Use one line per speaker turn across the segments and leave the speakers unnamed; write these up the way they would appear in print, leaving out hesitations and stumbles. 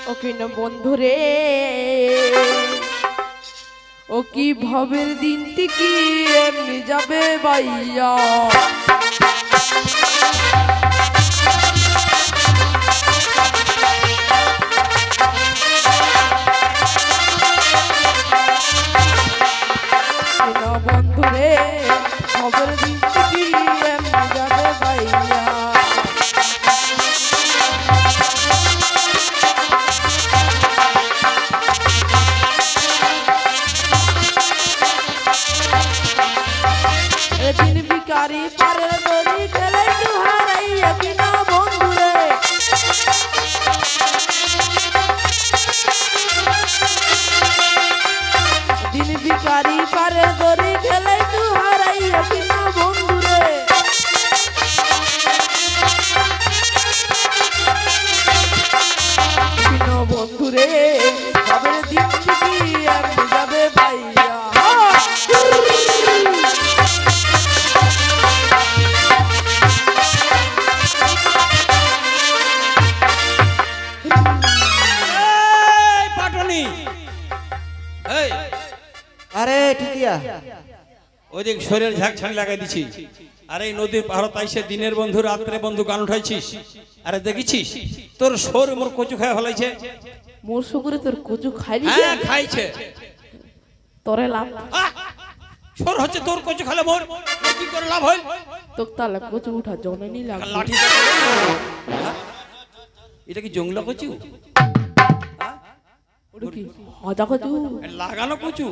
ও কিন বন্ধুরে ও কি ভাবের দিনটি কি এমনি যাবে বাইয়া বন্ধুরে ভাবের দিনটি কি এমনি যাবে বাইয়া दिन बिकारी पारे दरी खेले तुहाराइया किना बंधुरे दिन बिकारी पारे दरी खेले तुहाराइया किना बंधुरे किना बंधुरे बाबेर दिन की আর যাবে ভাইয়া
আরে ঠিকিয়া
ওদিক শরীর ঝাঁকছানি লাগাই দিছি। আরে এই নদীর পাহাড়ত আইসে দিনের বন্ধু রাত্রে বন্ধু গান উঠাইছিস। আরে দেখেছিস তোর সর মোর কচু খায় হলাইছে।
মোর শুকুরে তোর কচু খাইলি?
হ্যাঁ খাইছে।
তোরে লাভ
সর হচ্ছে তোর কচু খালে মোর কি করে লাভ হইল?
তোক তালে কচু উঠা জননি লাগবে।
লাঠি এটা কি জংলা কচু?
ওটা কি আদা কচু?
লাগানো কচু।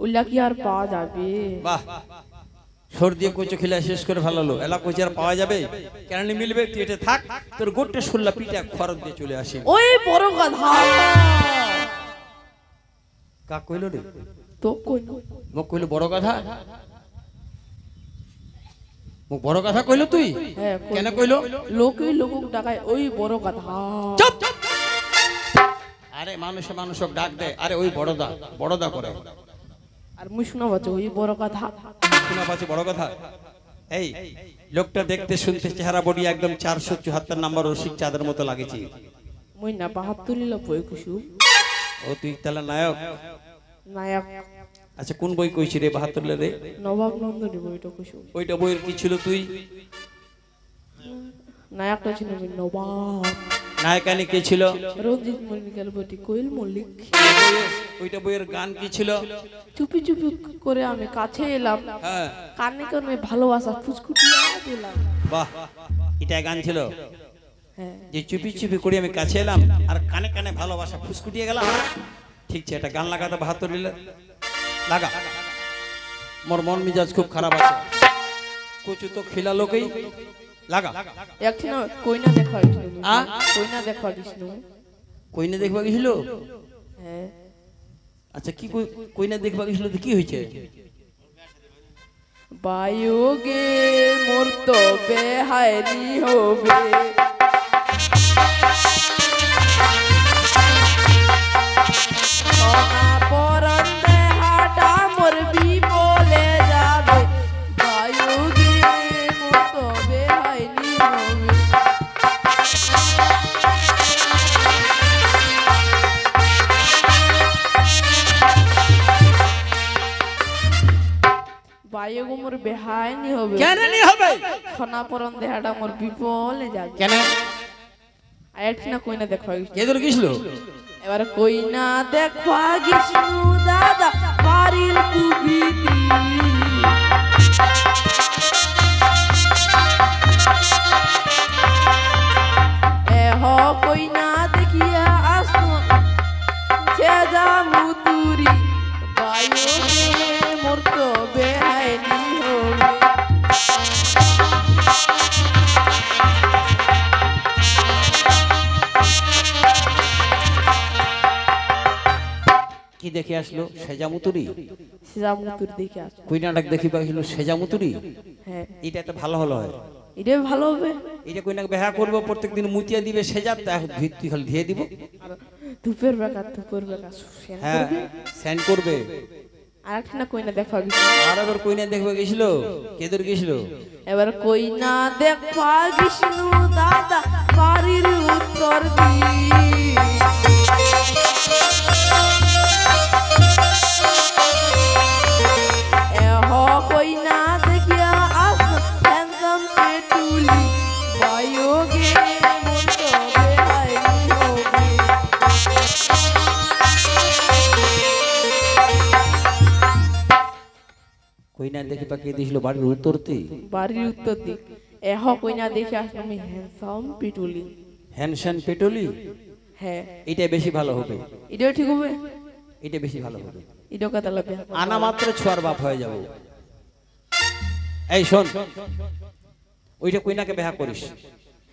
ওলা কি আর পাওয়া যাবে?
বাহ, সর দিয়ে কচু খেলে শেষ করে ভালো হলো। এলা কচু আর পাওয়া যাবে কেন? মিলবে তুই এটা থাক, তোর গোটে শুল্লা পিঠা খরচ দিয়ে চলে আসে।
ওই বড় গাধা
কা কইলো রে?
তো কইলো
মোক কইলো বড় গাধা। মোক বড় গাধা কইলো তুই?
হ্যাঁ
কেন কইলো?
লোকই লোকক ডাকায় ওই বড় গাধা।
চুপ! আরে মানুষে মানুষক ডাক দেয়। আরে ওই বড়দা বড়দা করে।
আর মুই শোনা বাচ্চা ওই বড় গাধা।
শোনা পাচ্ছে বড় কথা। এই লোকটা দেখতে শুনতে চেহারা বডি একদম 474 নাম্বার রসিক চাঁদের মতো লাগেছে।
মুই না 72 ল বই কুসু।
ও তুই তাহলে নায়ক?
নায়ক।
আচ্ছা কোন বই কইছি রে 72 রে?
নবাব নন্দনী বইটা কুসু।
ওইটা বইয়ের কি ছিল তুই?
নায়কটা ছিল নবাব।
নায়কানি কে ছিল?
রঞ্জিত মল্লিকের বটি কোয়েল মল্লিক।
ওইটা বইয়ের গান কি ছিল?
চুপি চুপি করে আমি কাছে এলাম,
হ্যাঁ
কানে কানে ভালোবাসা ফুসকুটিয়া দিলাম।
বাহ, এটা গান ছিল?
হ্যাঁ,
যে চুপি চুপি করে আমি কাছে এলাম আর কানে কানে ভালোবাসা ফুসকুটিয়ে গেলাম। ঠিক আছে, এটা গান লাগাতে 72 লাগা। মোর মন মিজাজ খুব খারাপ আছে। কচু তো খিলা লোকেই লাগা।
একদিন কইনা দেখা গেছিল। কইনা দেখা গেছিল।
কইনা দেখবা গেছিল?
হ্যাঁ।
আচ্ছা কি কইনা দেখবা গেছিল তো কি হইছে?
বায়োগে মোর তো বেহাইনি হবে। সোনা পরন দেহাটা মোর বিপলে যাবে। বায়োগে মোর তো বেহাইনি হবে। বায়োগে মোর বেহাইনি হবে।
কেন নি হবে?
সোনা পরন দেহাটা মোর বিপলে যাবে।
কেন?
আরেকটা কইনা দেখা গেছিল।
কে দূর গিয়েছিল?
এবার কইনা দেখা গেছিল দাদা বাড়ির কুবিতি। এহ কইনা দেখিয়া আসনো সেজা মুতুরি। বায়ু মোর তো বেহাইনি হবে।
কি দেখে আসলো? সেজামুতুরি।
সেজামুতুরি দেখে আসলো।
কই নাটক দেখিবা গেছিল সেজামুতুরি?
হ্যাঁ,
এটা তো ভালো হলো। হয়
এটা ভালো হবে।
এটা কই না বেহা করব, প্রত্যেকদিন মুতিয়া দিবে সেজাত, ভিত্তি খালি দিয়ে দিব।
ধূপের বেকা
হ্যাঁ সেন্ড করবে।
আরেকটা কইনা দেখা গেছিল।
আর এবার কইনা দেখবা গেছিল? কেদর গেছিল?
এবার কইনা দেখা গেছিল দাদা বাড়ির উত্তর দিকে।
কইনা দেখে পাকিয়ে দিয়েছিল বাড়ির উত্তরতে।
বাড়ির উত্তর দিক এহ কইনা দেখে আসলাম আমি হ্যান্ডসাম পিটুলি।
হ্যানসান পেটলি,
হ্যাঁ
এটা বেশি ভালো হবে,
এটাও ঠিক হবে,
এটা বেশি ভালো হবে।
এটাও কথা লাগবে।
আনা মাত্র ছোয়ার বাপ হয়ে যাবো। এই শোন, ওইটা কইনাকে বেহা করিস।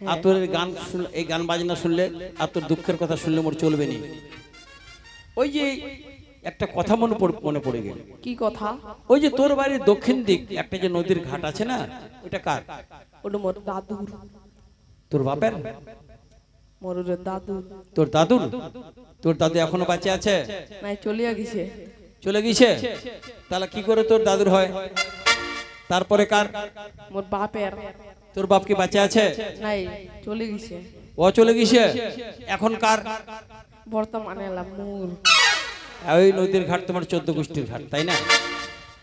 আর তোর এই গান এই গান বাজনা শুনলে আর তোর দুঃখের কথা শুনলে মোর চলবে নি। ওই যে একটা কথা মনে পড়ে গেল।
কি কথা?
ওই যে তোর বাড়ির দক্ষিণ দিক একটা যে নদীর ঘাট আছে না, ওটা কার?
ওটা মোর দাদুর।
তোর বাপের?
মোর দাদুর।
তোর দাদুর? তোর দাদু এখনো বাঁচে আছে?
নাই চলিয়া গেছে।
চলে গেছে? তাহলে কি করে তোর দাদুর হয়? তারপরে কার?
মোর বাপের।
তোর বাপ কি বাঁচে আছে?
নাই চলে গেছে।
ও চলে গেছে, এখন কার?
বর্তমানে এলাম মোর।
ওই নদীর ঘাট তোমার 14 গোষ্ঠীর ঘাট, তাই না?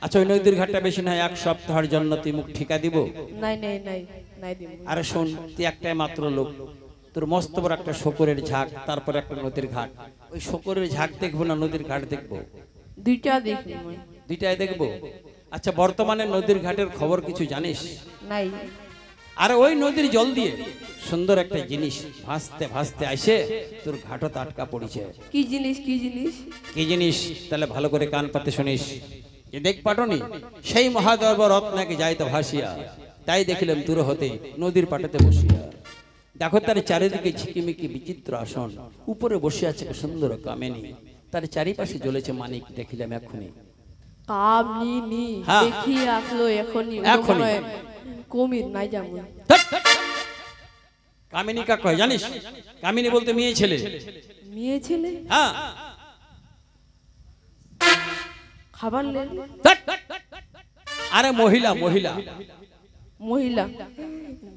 আচ্ছা, ওই নদীর ঘাটটা বেশি নয়, 1 সপ্তাহের জন্য তুই মুখ ঠিকা দিব।
নাই নাই নাই নাই দিব।
আরে শোন, তুই একটাই মাত্র লোক, তোর মস্ত বড় একটা শকুরের ঝাঁক, তারপরে একটা নদীর ঘাট। ওই শকুরের ঝাঁক দেখবো না নদীর ঘাট দেখবো?
দুইটা দেখি মই।
দুইটাই দেখবো। আচ্ছা, বর্তমানে নদীর ঘাটের খবর কিছু জানিস?
নাই।
আর ওই নদীর জল দিয়ে সুন্দর একটা জিনিস ভাসতে ভাসতে আসে তোর ঘাটত আটকা পড়েছে।
কি জিনিস? কি জিনিস?
কি জিনিস? তাহলে ভালো করে কান পাতে শুনিস। যে দেখ পাটনি, সেই মহাদর্ব রত্নাকে যাইতো ভাসিয়া, তাই দেখিলাম দূর হতে নদীর পাটাতে বসিয়া। দেখো তার চারিদিকে ঝিকিমিকি বিচিত্র আসন, উপরে বসে আছে সুন্দর কামিনী, তার চারিপাশে জ্বলেছে মানিক, দেখিলাম এখনই।
কামিনী
হ্যাঁ।
দেখি আসলো এখনই।
এখনই।
কমির নাই যাবো।
কামিনী কাক কয় জানিস? কামিনী বলতে মেয়ে ছেলে।
মেয়ে ছেলে?
হ্যাঁ।
খাবার লেন?
আরে মহিলা, মহিলা।
মহিলা?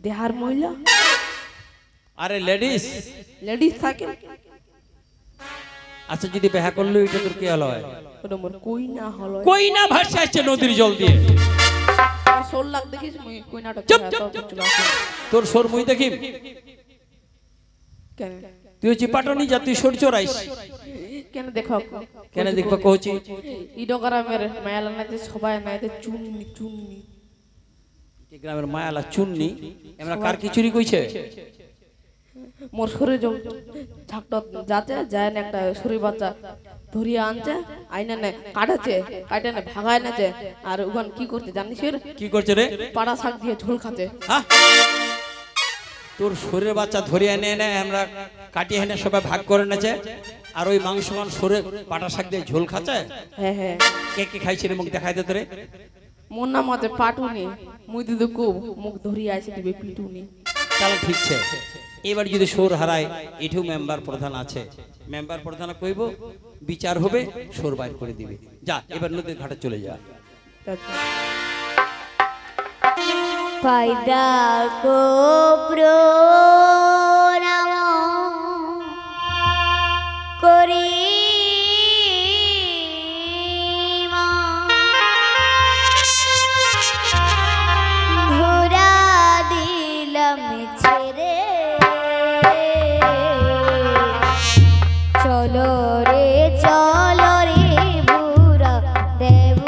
দেহার মহিলা?
আরে লেডিস।
লেডিস থাকে?
আচ্ছা, যদি বেহা করলো এটা তোর কি হলো?
ওটা মোর কইনা হলো।
কইনা ভাসে আসছে নদীর জল দিয়ে।
সোল লাগ দেখিস মই কইনাটা।
চুপ, চুপ, চুপ। তোর সোর মুই দেখিম
কেন?
তুই হচ্ছে পাটনি যা, তুই সোর চোরাইস
কেন? দেখো
কেন দেখবা কইছি?
ইডোগ্রামের মায়ালা নাইতে সবাই নাইতে চুন্নি চুন্নি।
গ্রামের মায়ালা চুন্নি আমরা কার কি চুরি কইছে?
মোর সরে ঝাকটা যাতে যায় না, একটা সরি বাচ্চা ধরিয়া আনছে, আইনা নে কাটাছে, কাটে না ভাগায় নাছে। আর ওখান কি করতে জানিস?
কি করছে রে?
পাড়া শাক দিয়ে ঝোল খাতে।
হ্যাঁ, তোর শরীরের বাচ্চা ধরিয়ে এনে এনে আমরা কাটিয়ে এনে সবাই ভাগ করে নেছে, আর ওই মাংস মান সরে পাটা শাক দিয়ে ঝোল খাচ্ছে।
হ্যাঁ হ্যাঁ।
কে কে খাইছে রে? মুখ দেখাই দে তোরে।
মোর নাম আছে পাটুনি, মুই দিদি খুব মুখ ধরিয়া আসে দিবে পিটুনি।
তাহলে ঠিক আছে। এবার যদি সোর হারায়, এটিও মেম্বার প্রধান আছে, মেম্বার প্রধান কইব, বিচার হবে, সোর বাইর করে দিবে। যা এবার নদীর ঘাটে চলে যা।
ফায়দা কো প্রণাম করি ভুরা দিলাম ছেড়ে, চলো রে চলো রে ভুরা দেব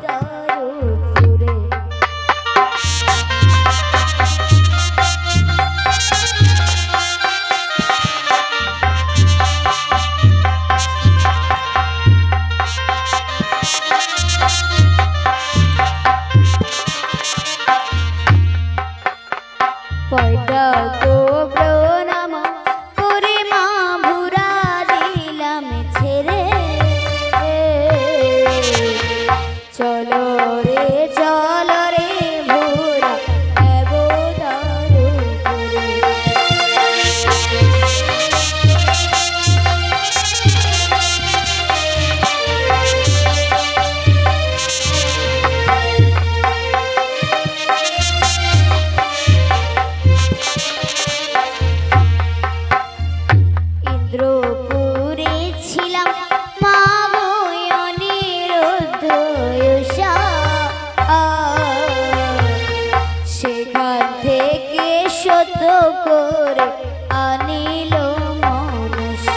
দারু ফুরে। পয়দা গো প্রণাম করে মা ভুরা দিলাম ছেড়ে, চলো রে ভুরা দেব দারু ফুরে। ইন্দ্রপুরে ছিলাম মা গো অনিরুদ্ধ উষা, সেখান থেকে সত্য করে আনিল মনুষ্য।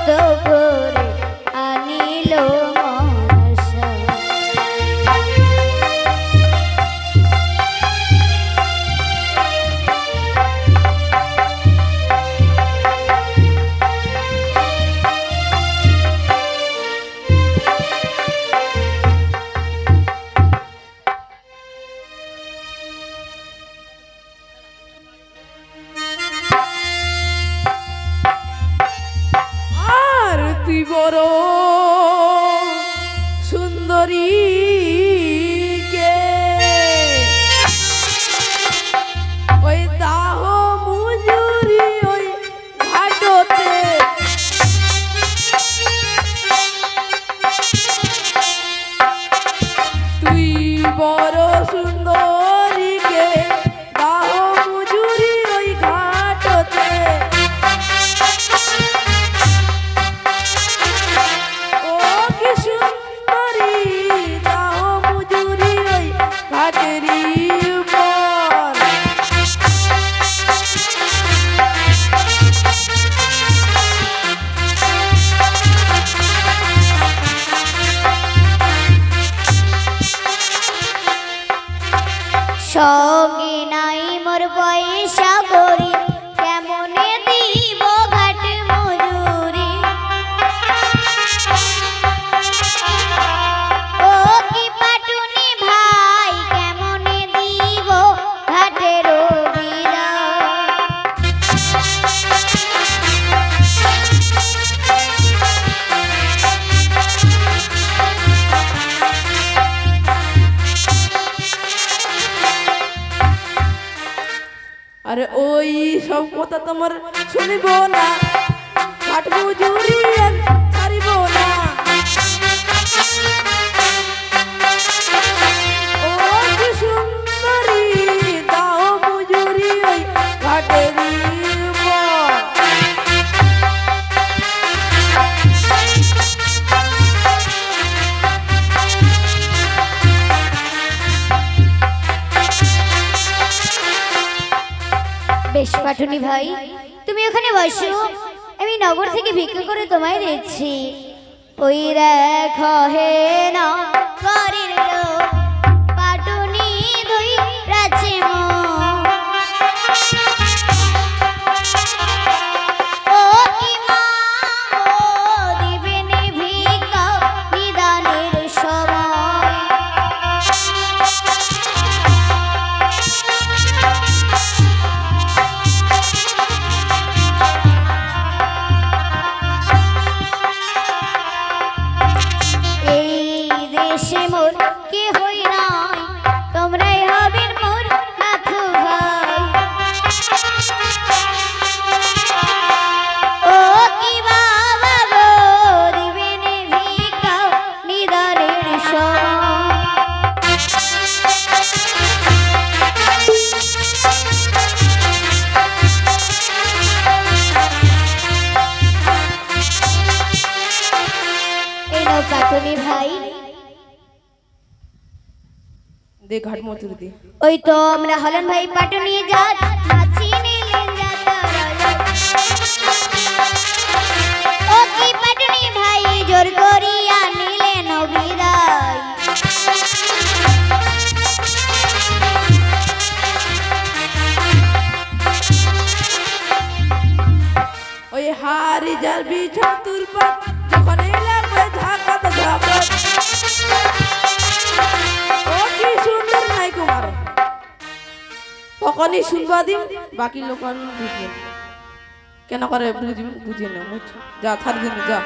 শত করে আনিল মনসা।
আর তুই বড় সুন্দরী কে ওই দাহ মজুরি ওই ঘাটতে তুই বড় সুন্দরী কে দাহ মজুরি ওই ঘাটতে ও কি সুন্দরী দাহ মজুরি ওই ঘাটেরই উপর
সঙ্গে নাই মোর পয়সা করি কেমনে দিব ঘাট মজুরি। ও কি পাটুনি ভাই কেমনে দিব ঘাটের বিদায়।
আরে ওই সব কথা তোমার শুনিব না ঘাট মজুরি আর ছাড়িব না। ও কি সুন্দরী দাও মজুরি ওই ঘাটেরই উপর
বেশ পাটুনি ভাই তুমি ওখানে বসো, আমি নগর থেকে ভিক্ষা করে তোমায় দিচ্ছি। ওই দেখো হে না করির লোক পাটুনি ধুই রাছে মন। ও কি মা গো দিবেনে ভিক্ষা নিদানের সময়। এই দেশে মোর কে হই নাই তোমরাই হবেন মোর নাথু ভাই। ও কি বাবা গো দিবেনে ভিক্ষা নিদানের সময়। এই নাও পাটুনি ভাই,
দে ঘাট মজুরি দি
ওই তো আমরা হলেন ভাই পাটুনি জাত নাচি নিলেন জাত রাজা। ও কি পাটুনি ভাই জোর করিয়া নিলেন বিদায়।
ওই হারি যার বিছান তুরপাত যখন এলাবে ঝাঁকাত ঝাঁকাত ও কি সুন্দর নাই কুমার তখনই শুনবা দিম বাকি লোক বুঝবে কেন করে বুঝি না যা ছাড় দিন যা।